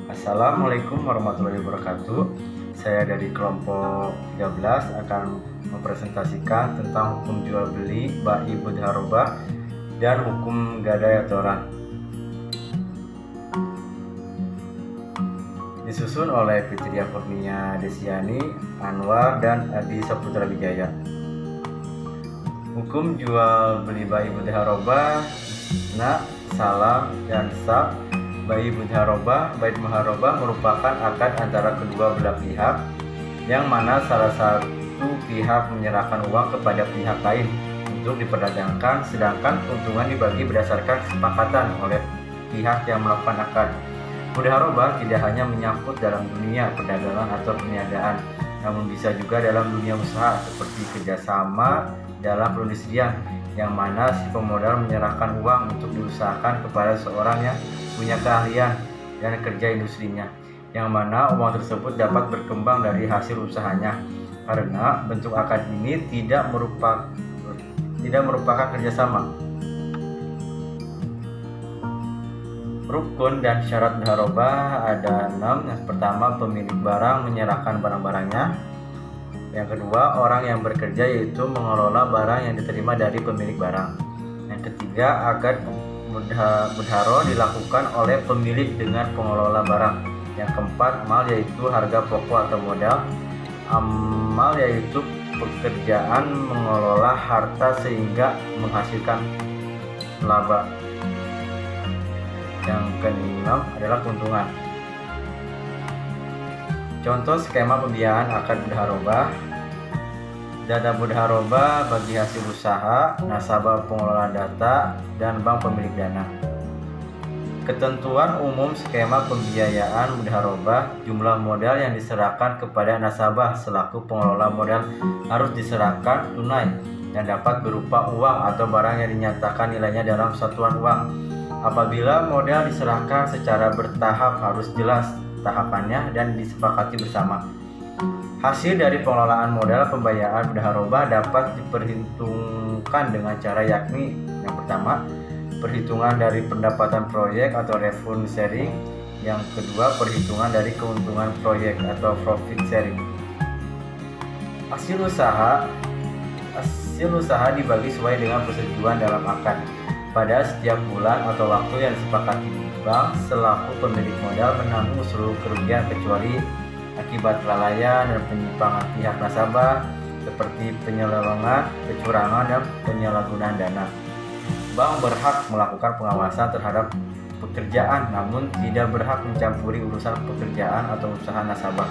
Assalamualaikum warahmatullahi wabarakatuh. Saya dari kelompok 13 akan mempresentasikan tentang hukum jual beli, bai mudharabah, dan hukum gadai atau orang. Disusun oleh Fitria Kurnia Desiani, Anwar, dan Adi Saputra Wijaya. Hukum jual beli bai mudharabah, salam, dan sab. Bai mudharabah, bait muharabah merupakan akad antara kedua belah pihak yang mana salah satu pihak menyerahkan uang kepada pihak lain untuk diperdagangkan, sedangkan keuntungan dibagi berdasarkan kesepakatan oleh pihak yang melakukan akad. Mudharabah tidak hanya menyangkut dalam dunia perdagangan atau perniagaan, namun bisa juga dalam dunia usaha seperti kerjasama dalam perindustrian, yang mana si pemodal menyerahkan uang untuk diusahakan kepada seorang yang punya keahlian dan kerja industrinya, yang mana uang tersebut dapat berkembang dari hasil usahanya. Karena bentuk akad ini tidak merupakan kerjasama. Rukun dan syarat mudharabah ada 6. Yang pertama, pemilik barang menyerahkan barang-barangnya. Yang kedua, orang yang bekerja yaitu mengelola barang yang diterima dari pemilik barang. Yang ketiga, akad mudharo dilakukan oleh pemilik dengan pengelola barang. Yang keempat, mal yaitu harga pokok atau modal. Amal yaitu pekerjaan mengelola harta sehingga menghasilkan laba. Yang keenam adalah keuntungan. Contoh skema pembiayaan akad mudharabah. Data mudharabah bagi hasil usaha, nasabah pengelola data, dan bank pemilik dana. Ketentuan umum skema pembiayaan mudharabah: jumlah modal yang diserahkan kepada nasabah selaku pengelola modal harus diserahkan tunai dan dapat berupa uang atau barang yang dinyatakan nilainya dalam satuan uang. Apabila modal diserahkan secara bertahap, harus jelas tahapannya dan disepakati bersama. Hasil dari pengelolaan modal pembiayaan mudharabah dapat diperhitungkan dengan cara yakni: yang pertama, perhitungan dari pendapatan proyek atau revenue sharing. Yang kedua, perhitungan dari keuntungan proyek atau profit sharing. Hasil usaha dibagi sesuai dengan persetujuan dalam akad. Pada setiap bulan atau waktu yang disepakati, bank selaku pemilik modal menanggung seluruh kerugian kecuali akibat kelalaian dan penyimpangan pihak nasabah seperti penyelewengan, kecurangan, dan penyalahgunaan dana. Bank berhak melakukan pengawasan terhadap pekerjaan, namun tidak berhak mencampuri urusan pekerjaan atau usaha nasabah.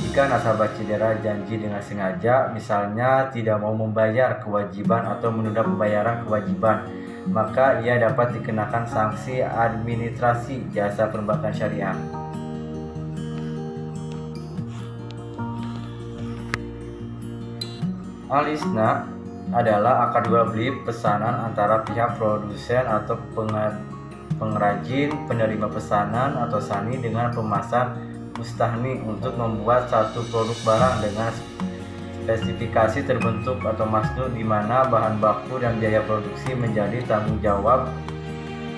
Jika nasabah cedera janji dengan sengaja, misalnya tidak mau membayar kewajiban atau menunda pembayaran kewajiban, maka ia dapat dikenakan sanksi administrasi jasa perbankan syariah. Al-isna adalah akad jual beli pesanan antara pihak produsen atau pengrajin, penerima pesanan atau sani dengan pemesan mustahni untuk membuat satu produk barang dengan spesifikasi terbentuk atau masnu, di mana bahan baku dan biaya produksi menjadi tanggung jawab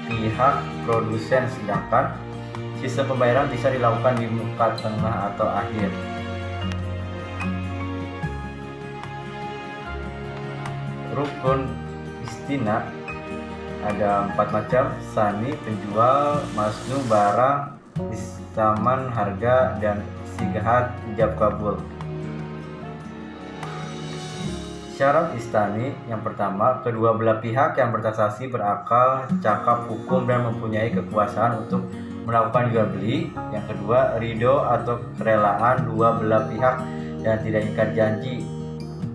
pihak produsen, sedangkan sistem pembayaran bisa dilakukan di muka tengah atau akhir. Rukun istina ada 4 macam: sani, penjual, masnu, barang, istaman, harga, dan sigahat, ijab kabul. Syarat istani: yang pertama, kedua belah pihak yang bertransaksi berakal, cakap hukum, dan mempunyai kekuasaan untuk melakukan jual beli. Yang kedua, ridho atau kerelaan dua belah pihak dan tidak ingkar janji.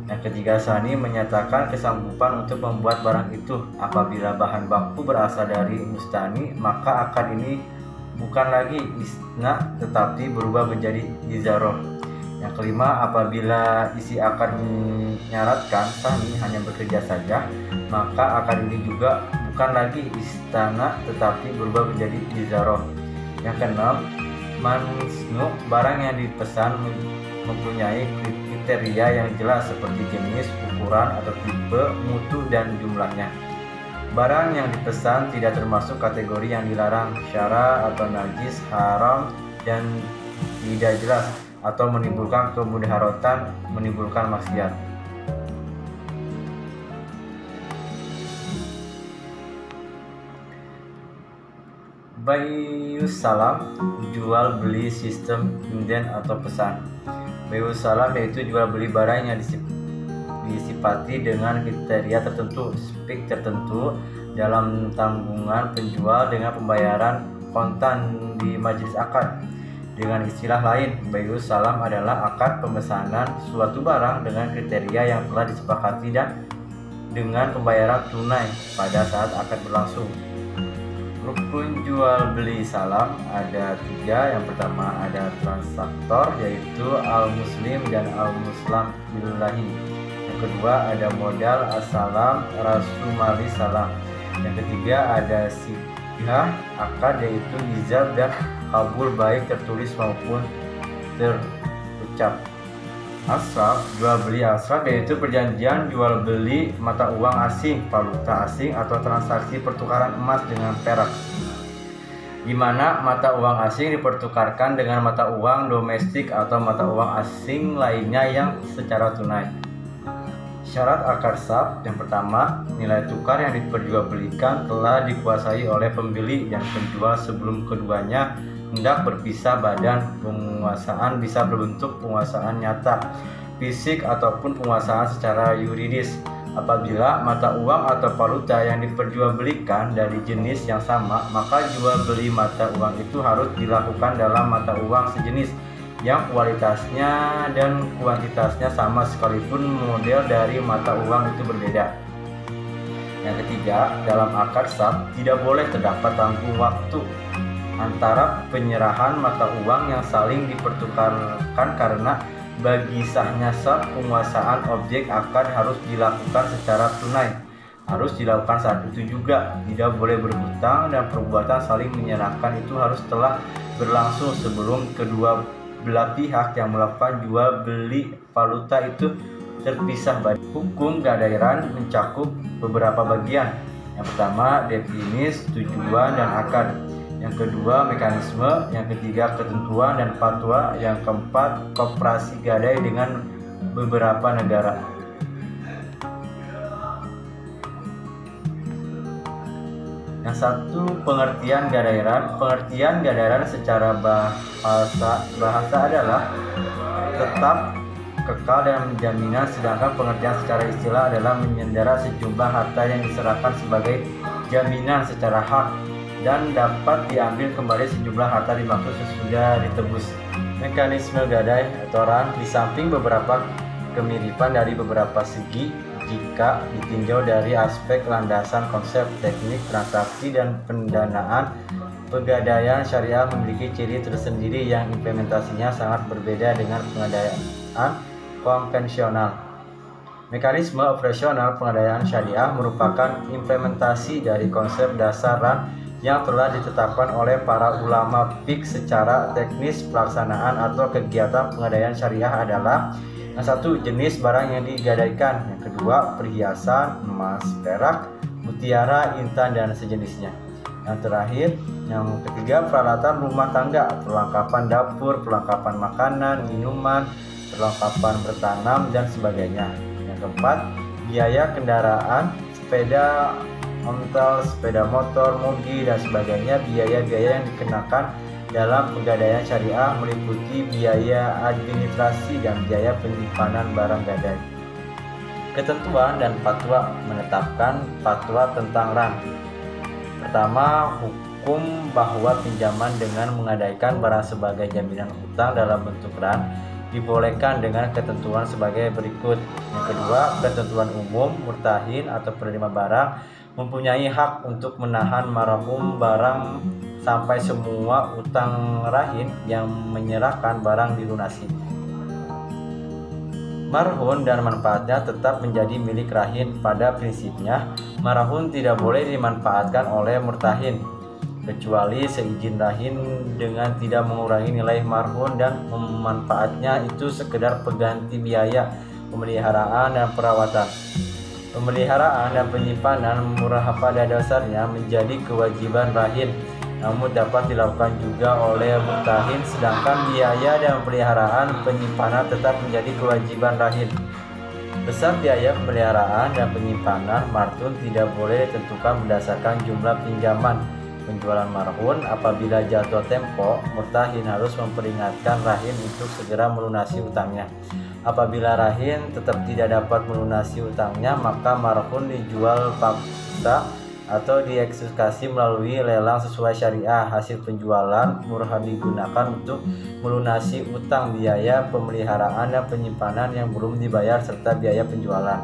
Yang ketiga, sani menyatakan kesanggupan untuk membuat barang itu. Apabila bahan baku berasal dari mustani, maka akad ini bukan lagi isna tetapi berubah menjadi izaroh. Yang kelima, apabila isi akad menyaratkan sani hanya bekerja saja, maka akad ini juga bukan lagi istana tetapi berubah menjadi izaroh. Yang keenam, mansnu, barang yang dipesan mempunyai kriteria yang jelas seperti jenis, ukuran atau tipe, mutu, dan jumlahnya. Barang yang dipesan tidak termasuk kategori yang dilarang, syara atau najis, haram, dan tidak jelas atau menimbulkan kemudaharatan, menimbulkan maksiat. Bai'us salam, jual beli sistem inden atau pesan. Bai'us salam yaitu jual beli barang yang disifati dengan kriteria tertentu, spek tertentu dalam tanggungan penjual dengan pembayaran kontan di majelis akad. Dengan istilah lain, bai'us salam adalah akad pemesanan suatu barang dengan kriteria yang telah disepakati dan dengan pembayaran tunai pada saat akad berlangsung. Rukun jual beli salam ada 3. Yang pertama ada transaktor, yaitu al-muslim dan al-muslam billahi. Yang kedua ada modal as-salam, rasumali salam. Yang ketiga ada sihah akad, yaitu ijab dan kabul baik tertulis maupun terucap. Asraf, jual beli asraf yaitu perjanjian jual beli mata uang asing, valuta asing atau transaksi pertukaran emas dengan perak, di mana mata uang asing dipertukarkan dengan mata uang domestik atau mata uang asing lainnya yang secara tunai. Syarat akad saf, yang pertama, nilai tukar yang diperjualbelikan telah dikuasai oleh pembeli dan penjual sebelum keduanya hendak berpisah badan. Penguasaan bisa berbentuk penguasaan nyata, fisik ataupun penguasaan secara yuridis. Apabila mata uang atau valuta yang diperjualbelikan dari jenis yang sama, maka jual beli mata uang itu harus dilakukan dalam mata uang sejenis yang kualitasnya dan kuantitasnya sama sekalipun model dari mata uang itu berbeda. Yang ketiga, dalam akad saf tidak boleh terdapat tanggung waktu antara penyerahan mata uang yang saling dipertukarkan, karena bagi sahnya saf penguasaan objek akad harus dilakukan secara tunai, harus dilakukan saat itu juga, tidak boleh berhutang, dan perbuatan saling menyerahkan itu harus telah berlangsung sebelum kedua belah pihak yang melakukan jual beli valuta itu terpisah. Hukum gadairan mencakup beberapa bagian. Yang pertama definisi, tujuan, dan akad. Yang kedua mekanisme. Yang ketiga ketentuan dan fatwa. Yang keempat koperasi gadai dengan beberapa negara. Yang satu, pengertian gadairan. Pengertian gadairan secara bahasa adalah tetap, kekal, dan jaminan, sedangkan pengertian secara istilah adalah menyandera sejumlah harta yang diserahkan sebagai jaminan secara hak dan dapat diambil kembali sejumlah harta dimaksud sesudah ditebus. Mekanisme gadai etoran, di samping beberapa kemiripan dari beberapa segi, jika ditinjau dari aspek landasan konsep, teknik, transaksi, dan pendanaan, pegadaian syariah memiliki ciri tersendiri yang implementasinya sangat berbeda dengan pengadaian konvensional. Mekanisme operasional pengadaian syariah merupakan implementasi dari konsep dasaran yang telah ditetapkan oleh para ulama fiqh. Secara teknis, pelaksanaan atau kegiatan pengadaian syariah adalah: yang satu, jenis barang yang digadaikan; yang kedua, perhiasan, emas, perak, mutiara, intan, dan sejenisnya; yang terakhir, yang ketiga, peralatan rumah tangga, perlengkapan dapur, perlengkapan makanan, minuman, perlengkapan bertanam, dan sebagainya; yang keempat, biaya kendaraan, sepeda ontel, sepeda motor, mobil, dan sebagainya. Biaya-biaya yang dikenakan dalam pegadaian syariah meliputi biaya administrasi dan biaya penyimpanan barang gadai. Ketentuan dan fatwa. Menetapkan fatwa tentang ran. Pertama, hukum bahwa pinjaman dengan mengadaikan barang sebagai jaminan utang dalam bentuk ran dibolehkan dengan ketentuan sebagai berikut. Yang kedua, ketentuan umum, murtahin atau penerima barang mempunyai hak untuk menahan marhum barang sampai semua utang rahin yang menyerahkan barang dilunasi. Marhun dan manfaatnya tetap menjadi milik rahin. Pada prinsipnya, marhun tidak boleh dimanfaatkan oleh murtahin kecuali seizin rahin dengan tidak mengurangi nilai marhun, dan manfaatnya itu sekedar pengganti biaya pemeliharaan dan perawatan. Pemeliharaan dan penyimpanan murah pada dasarnya menjadi kewajiban rahin. namun dapat dilakukan juga oleh murtahin, sedangkan biaya dan pemeliharaan penyimpanan tetap menjadi kewajiban rahin. Besar biaya pemeliharaan dan penyimpanan marhun tidak boleh ditentukan berdasarkan jumlah pinjaman penjualan marhun. Apabila jatuh tempo, murtahin harus memperingatkan rahin untuk segera melunasi utangnya. Apabila rahin tetap tidak dapat melunasi utangnya, maka marhun dijual paksa atau dieksekusi melalui lelang sesuai syariah. Hasil penjualan murhan digunakan untuk melunasi utang, biaya pemeliharaan dan penyimpanan yang belum dibayar serta biaya penjualan.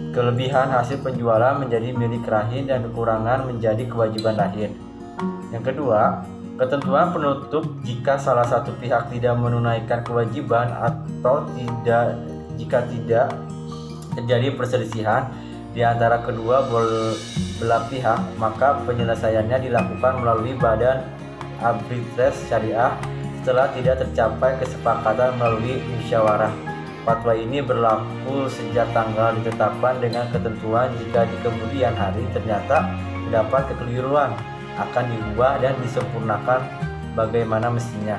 Kelebihan hasil penjualan menjadi milik rahin dan kekurangan menjadi kewajiban rahin. Yang kedua, ketentuan penutup jika salah satu pihak tidak menunaikan kewajiban atau jika tidak terjadi perselisihan di antara kedua belah pihak, maka penyelesaiannya dilakukan melalui badan arbitrase syariah setelah tidak tercapai kesepakatan melalui musyawarah. Fatwa ini berlaku sejak tanggal ditetapkan dengan ketentuan jika di kemudian hari ternyata terdapat kekeliruan akan diubah dan disempurnakan bagaimana mestinya.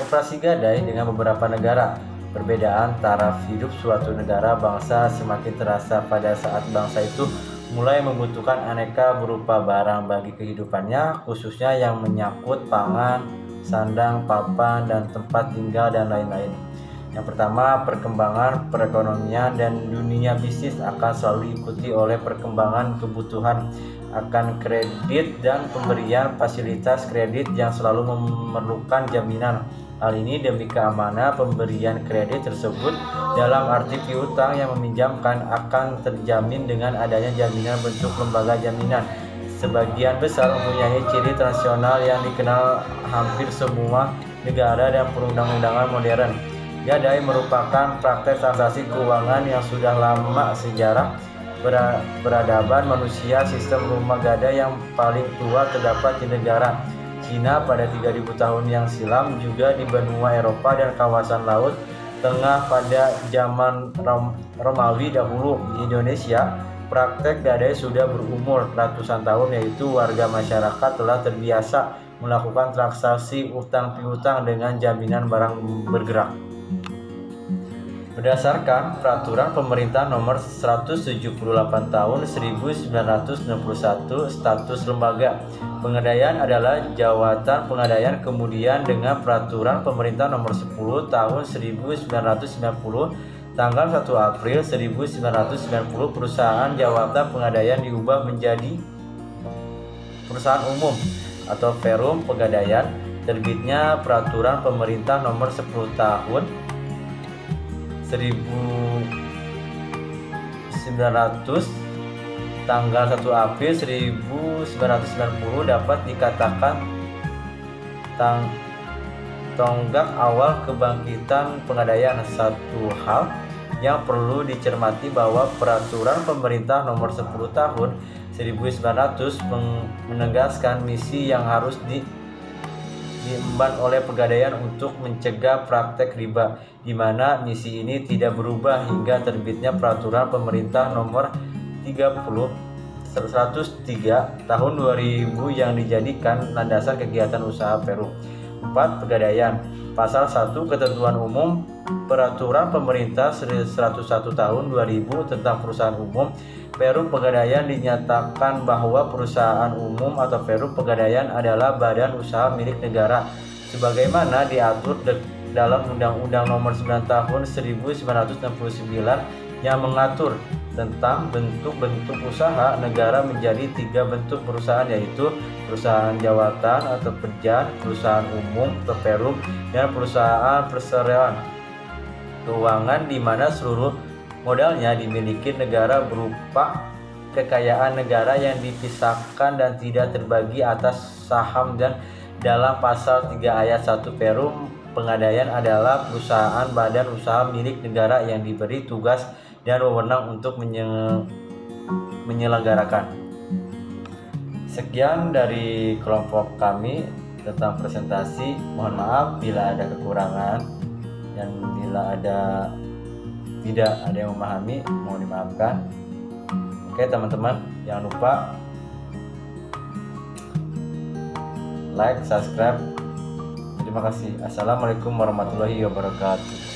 Koperasi gadai dengan beberapa negara. Perbedaan taraf hidup suatu negara bangsa semakin terasa pada saat bangsa itu mulai membutuhkan aneka berupa barang bagi kehidupannya, khususnya yang menyangkut pangan, sandang, papan, dan tempat tinggal dan lain-lain. Yang pertama, perkembangan perekonomian dan dunia bisnis akan selalu diikuti oleh perkembangan kebutuhan akan kredit dan pemberian fasilitas kredit yang selalu memerlukan jaminan. Hal ini demi keamanan pemberian kredit tersebut dalam arti piutang yang meminjamkan akan terjamin dengan adanya jaminan bentuk lembaga jaminan. Sebagian besar mempunyai ciri tradisional yang dikenal hampir semua negara dan perundang-undangan modern. Gadai merupakan praktek transaksi keuangan yang sudah lama sejarah peradaban manusia. Sistem rumah gadai yang paling tua terdapat di negara Cina pada 3000 tahun yang silam, juga di benua Eropa dan kawasan Laut Tengah pada zaman Romawi dahulu. Di Indonesia, praktek gadai sudah berumur ratusan tahun, yaitu warga masyarakat telah terbiasa melakukan transaksi utang piutang dengan jaminan barang bergerak. Berdasarkan Peraturan Pemerintah Nomor 178 Tahun 1961 Status Lembaga Pengadaian adalah Jawatan Pengadaian. Kemudian dengan Peraturan Pemerintah Nomor 10 Tahun 1990 tanggal 1 April 1990 Perusahaan Jawatan Pengadaian diubah menjadi Perusahaan Umum atau Perum Pegadaian. Terbitnya Peraturan Pemerintah Nomor 10 Tahun 1900 tanggal 1 April 1990 dapat dikatakan tonggak awal kebangkitan pengadaian. Satu hal yang perlu dicermati bahwa Peraturan Pemerintah Nomor 10 Tahun 1900 menegaskan misi yang harus diemban oleh pegadaian untuk mencegah praktek riba, di mana misi ini tidak berubah hingga terbitnya Peraturan Pemerintah Nomor 103 Tahun 2000 yang dijadikan landasan kegiatan usaha Perum. 4. Pegadaian. Pasal 1 Ketentuan Umum Peraturan Pemerintah 101 Tahun 2000 tentang Perusahaan Umum. Perum Pegadaian dinyatakan bahwa perusahaan umum atau Perum Pegadaian adalah badan usaha milik negara sebagaimana diatur dalam Undang-Undang Nomor 9 Tahun 1969 yang mengatur tentang bentuk-bentuk usaha negara menjadi 3 bentuk perusahaan, yaitu perusahaan jawatan atau pejan, perusahaan umum atau Perum, dan perusahaan perseroan keuangan, di mana seluruh modalnya dimiliki negara berupa kekayaan negara yang dipisahkan dan tidak terbagi atas saham. Dan dalam pasal 3 ayat 1 Perum Pegadaian adalah perusahaan badan usaha milik negara yang diberi tugas dan wewenang untuk menyelenggarakan. Sekian dari kelompok kami tentang presentasi. Mohon maaf bila ada kekurangan dan bila tidak ada yang memahami, mohon dimaafkan. Oke, Oke teman-teman, jangan lupa like, subscribe. Terima kasih. Assalamualaikum warahmatullahi wabarakatuh.